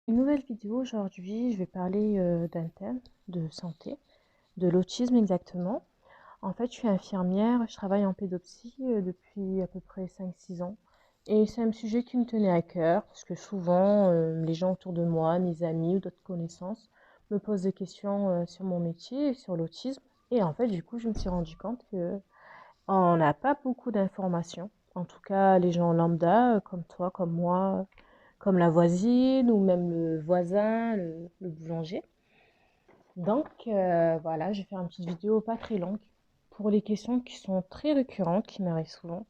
Une nouvelle vidéo aujourd'hui, je vais parler d'un thème de santé, de l'autisme exactement. En fait, je suis infirmière, je travaille en pédopsie depuis à peu près 5-6 ans. Et c'est un sujet qui me tenait à cœur, parce que souvent, les gens autour de moi, mes amis ou d'autres connaissances, me posent des questions sur mon métier et sur l'autisme. Et en fait, du coup, je me suis rendu compte que on n'a pas beaucoup d'informations. En tout cas, les gens lambda, comme toi, comme moi, comme la voisine ou même le voisin, le boulanger. Donc voilà, je vais faire une petite vidéo pas très longue pour les questions qui sont très récurrentes, qui m'arrivent souvent.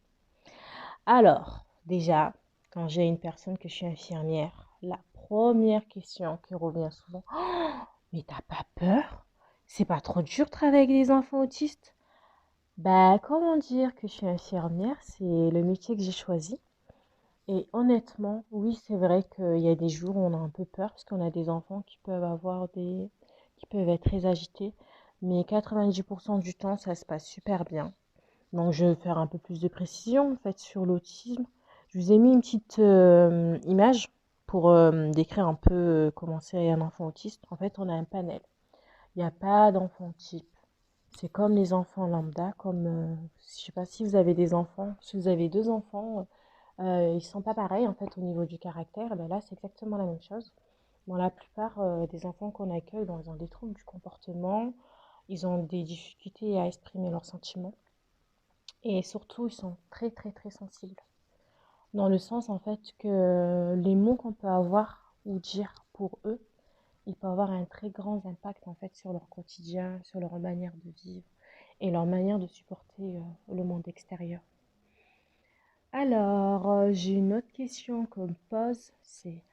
Alors, déjà, quand j'ai une personne que je suis infirmière, la première question qui revient souvent, oh, mais t'as pas peur? C'est pas trop dur de travailler avec des enfants autistes? Bah, comment dire que je suis infirmière, c'est le métier que j'ai choisi. Et honnêtement, oui, c'est vrai qu'il y a des jours où on a un peu peur parce qu'on a des enfants qui peuvent être très agités. Mais 90% du temps, ça se passe super bien. Donc, je vais faire un peu plus de précision en fait sur l'autisme. Je vous ai mis une petite image pour décrire un peu comment c'est un enfant autiste. En fait, on a un panel. Il n'y a pas d'enfant type. C'est comme les enfants lambda, comme je sais pas si vous avez des enfants, si vous avez deux enfants, ils sont pas pareils en fait au niveau du caractère. Et ben là, c'est exactement la même chose. Bon, la plupart des enfants qu'on accueille, bon, ils ont des troubles du comportement, ils ont des difficultés à exprimer leurs sentiments et surtout, ils sont très très très sensibles. Dans le sens en fait que les mots qu'on peut avoir ou dire pour eux, ils peuvent avoir un très grand impact en fait sur leur quotidien, sur leur manière de vivre et leur manière de supporter le monde extérieur. Alors, j'ai une autre question qu'on me pose, c'est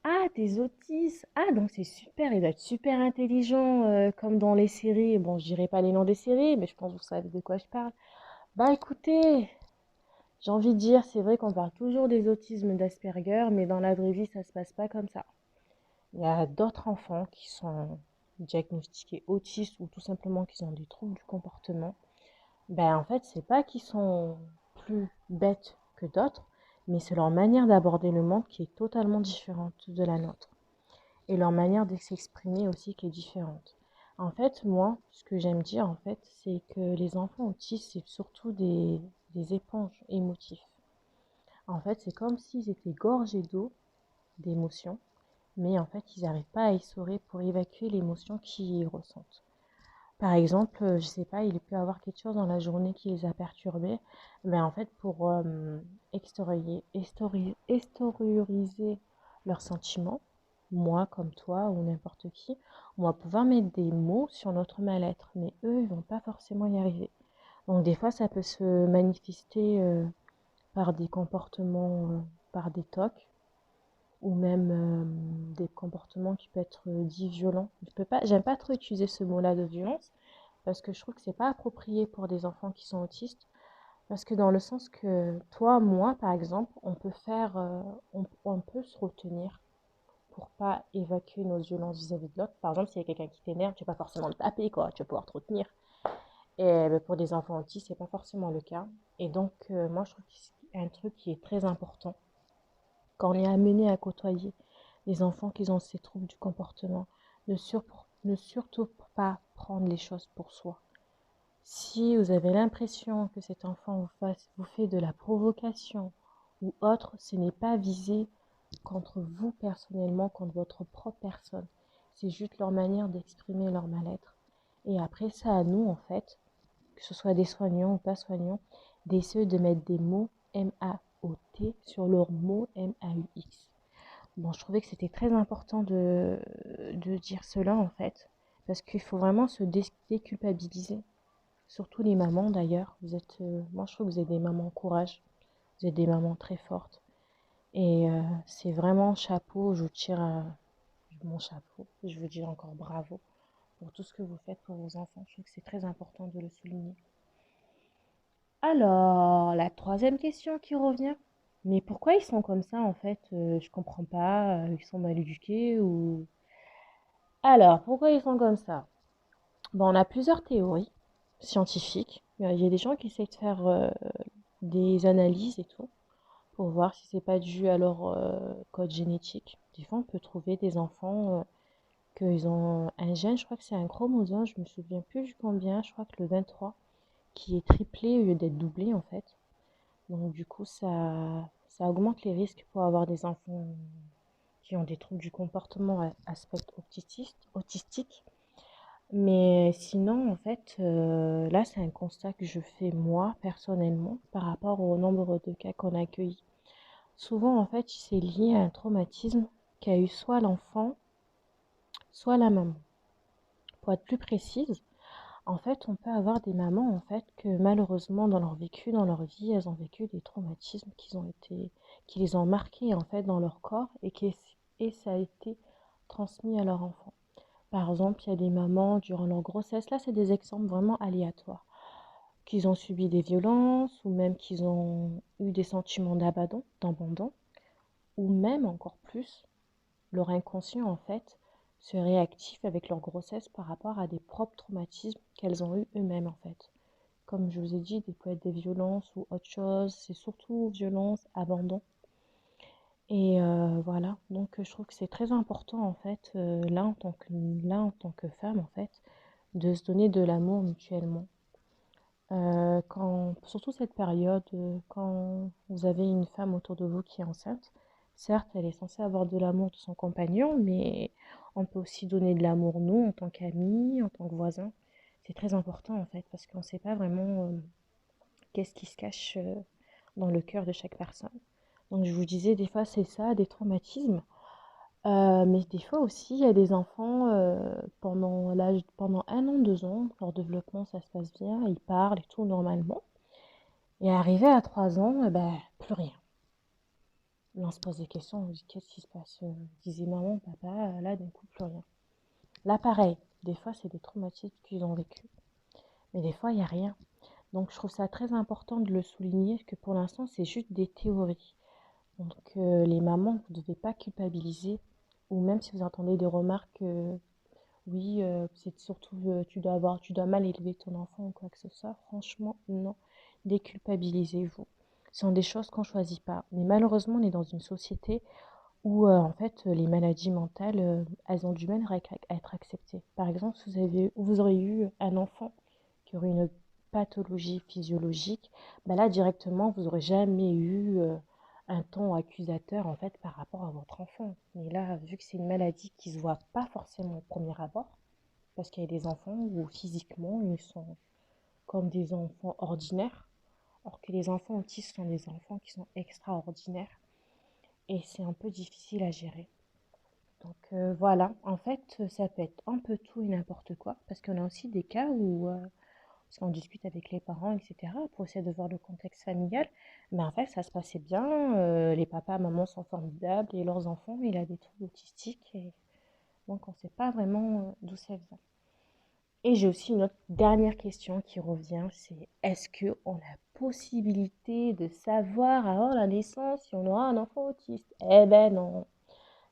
ah, des autistes. Ah, donc c'est super, ils doivent être super intelligents, comme dans les séries. Bon, je dirais pas les noms des séries, mais je pense que vous savez de quoi je parle. Bah écoutez, j'ai envie de dire, c'est vrai qu'on parle toujours des autismes d'Asperger, mais dans la vraie vie, ça se passe pas comme ça. Il y a d'autres enfants qui sont diagnostiqués autistes ou tout simplement qui ont des troubles du comportement. Ben en fait, c'est pas qu'ils sont plus bêtes que d'autres, mais c'est leur manière d'aborder le monde qui est totalement différente de la nôtre. Et leur manière de s'exprimer aussi qui est différente. En fait, moi, ce que j'aime dire, en fait, c'est que les enfants autistes, c'est surtout des éponges émotifs. En fait, c'est comme s'ils étaient gorgés d'eau, d'émotions, mais en fait, ils n'arrivent pas à essorer pour évacuer l'émotion qu'ils ressentent. Par exemple, je sais pas, il peut y avoir quelque chose dans la journée qui les a perturbés, mais en fait, pour extérioriser leurs sentiments, moi comme toi ou n'importe qui, on va pouvoir mettre des mots sur notre mal-être, mais eux, ils vont pas forcément y arriver. Donc des fois, ça peut se manifester par des comportements, par des tocs, ou même des comportements qui peuvent être dits violents. J'aime pas trop utiliser ce mot-là de violence, parce que je trouve que c'est pas approprié pour des enfants qui sont autistes. Parce que dans le sens que toi, moi, par exemple, on peut faire, on peut se retenir pour pas évacuer nos violences vis-à-vis de l'autre. Par exemple, s'il y a quelqu'un qui t'énerve, tu vas pas forcément le taper, quoi. Tu vas pouvoir te retenir. Et ben, pour des enfants autistes, c'est pas forcément le cas. Et donc, moi, je trouve que c'est un truc qui est très important quand on est amené à côtoyer les enfants qui ont ces troubles du comportement, ne surtout pas prendre les choses pour soi. Si vous avez l'impression que cet enfant vous fait de la provocation ou autre, ce n'est pas visé contre vous personnellement, contre votre propre personne. C'est juste leur manière d'exprimer leur mal-être. Et après, c'est à nous, en fait, que ce soit des soignants ou pas soignants, d'essayer de mettre des mots M-A-O-T sur leurs mots M-A-U-X. Bon, je trouvais que c'était très important de dire cela, en fait, parce qu'il faut vraiment se déculpabiliser. Surtout les mamans d'ailleurs, moi je trouve que vous êtes des mamans courage, vous êtes des mamans très fortes. Et c'est vraiment chapeau, je vous tire mon chapeau. Je veux dire encore bravo pour tout ce que vous faites pour vos enfants. Je trouve que c'est très important de le souligner. Alors, la troisième question qui revient. Mais pourquoi ils sont comme ça en fait? Je comprends pas. Ils sont mal éduqués ou... Alors, pourquoi ils sont comme ça? Bon, on a plusieurs théories scientifiques. Il y a des gens qui essaient de faire des analyses et tout pour voir si c'est pas dû à leur code génétique. Des fois, on peut trouver des enfants qu'ils ont un gène, je crois que c'est un chromosome, je me souviens plus du combien, je crois que le 23, qui est triplé au lieu d'être doublé en fait. Donc du coup, ça augmente les risques pour avoir des enfants qui ont des troubles du comportement à aspect autistique. Mais sinon, en fait, là, c'est un constat que je fais moi, personnellement, par rapport au nombre de cas qu'on a accueillis. Souvent, en fait, c'est lié à un traumatisme qu'a eu soit l'enfant, soit la maman. Pour être plus précise, en fait, on peut avoir des mamans, en fait, que malheureusement, dans leur vécu, dans leur vie, elles ont vécu des traumatismes qui les ont marqués, en fait, dans leur corps et ça a été transmis à leur enfant. Par exemple, il y a des mamans, durant leur grossesse, là, c'est des exemples vraiment aléatoires, qu'ils ont subi des violences ou même qu'ils ont eu des sentiments d'abandon, ou même encore plus, leur inconscient, en fait, se réactive avec leur grossesse par rapport à des propres traumatismes qu'elles ont eu eux-mêmes, en fait. Comme je vous ai dit, des peut être des violences ou autre chose, c'est surtout violence, abandon. Et voilà, donc je trouve que c'est très important, en fait, là, en tant que femme, en fait, de se donner de l'amour mutuellement. Surtout cette période, quand vous avez une femme autour de vous qui est enceinte, certes, elle est censée avoir de l'amour de son compagnon, mais on peut aussi donner de l'amour, nous, en tant qu'amis, en tant que voisins. C'est très important, en fait, parce qu'on ne sait pas vraiment qu'est-ce qui se cache dans le cœur de chaque personne. Donc, je vous disais, des fois, c'est ça, des traumatismes. Mais des fois aussi, il y a des enfants, pendant 1 an, 2 ans, leur développement, ça se passe bien, ils parlent et tout normalement. Et arrivé à 3 ans, ben, plus rien. Là, on se pose des questions, on se dit qu'est-ce qui se passe? Disait maman, papa, là, d'un coup, plus rien. Là, pareil, des fois, c'est des traumatismes qu'ils ont vécu. Mais des fois, il n'y a rien. Donc, je trouve ça très important de le souligner, que pour l'instant, c'est juste des théories. Donc, les mamans, vous ne devez pas culpabiliser. Ou même si vous entendez des remarques, oui, c'est surtout, tu dois mal élever ton enfant ou quoi que ce soit. Franchement, non. Déculpabilisez-vous. Ce sont des choses qu'on ne choisit pas. Mais malheureusement, on est dans une société où, en fait, les maladies mentales, elles ont du mal à être acceptées. Par exemple, si vous aurez eu un enfant qui aurait une pathologie physiologique, bah là, directement, vous n'aurez jamais eu un ton accusateur, en fait, par rapport à votre enfant. Mais là, vu que c'est une maladie qui ne se voit pas forcément au premier abord, parce qu'il y a des enfants où physiquement, ils sont comme des enfants ordinaires, alors que les enfants autistes sont des enfants qui sont extraordinaires, et c'est un peu difficile à gérer. Donc voilà, en fait, ça peut être un peu tout et n'importe quoi, parce qu'on a aussi des cas où, parce qu'on discute avec les parents, etc., pour essayer de voir le contexte familial, mais en fait, ça se passait bien, les papas, mamans sont formidables, et leurs enfants, il a des troubles autistiques, et donc on ne sait pas vraiment d'où ça vient. Et j'ai aussi une autre dernière question qui revient, c'est est-ce qu'on a la possibilité de savoir avant la naissance si on aura un enfant autiste? Eh ben non.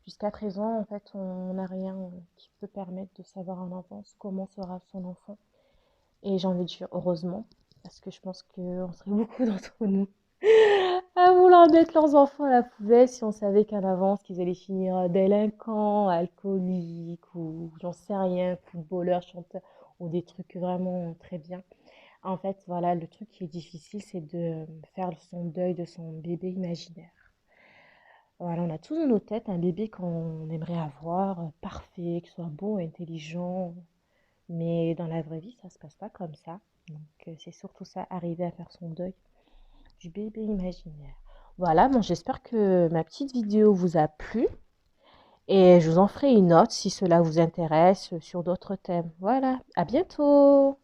Jusqu'à présent, en fait, on n'a rien qui peut permettre de savoir en avance comment sera son enfant. Et j'ai envie de dire heureusement, parce que je pense qu'on serait beaucoup d'entre nous à vouloir mettre leurs enfants à la poubelle si on savait qu'en avance qu'ils allaient finir délinquants, alcooliques ou j'en sais rien, footballeurs, chanteurs ou des trucs vraiment très bien. En fait, voilà, le truc qui est difficile, c'est de faire son deuil de son bébé imaginaire. Voilà, on a tous dans nos têtes un bébé qu'on aimerait avoir, parfait, qui soit beau, intelligent, mais dans la vraie vie, ça se passe pas comme ça. Donc, c'est surtout ça, arriver à faire son deuil du bébé imaginaire. Voilà, bon, j'espère que ma petite vidéo vous a plu et je vous en ferai une autre si cela vous intéresse sur d'autres thèmes. Voilà, à bientôt!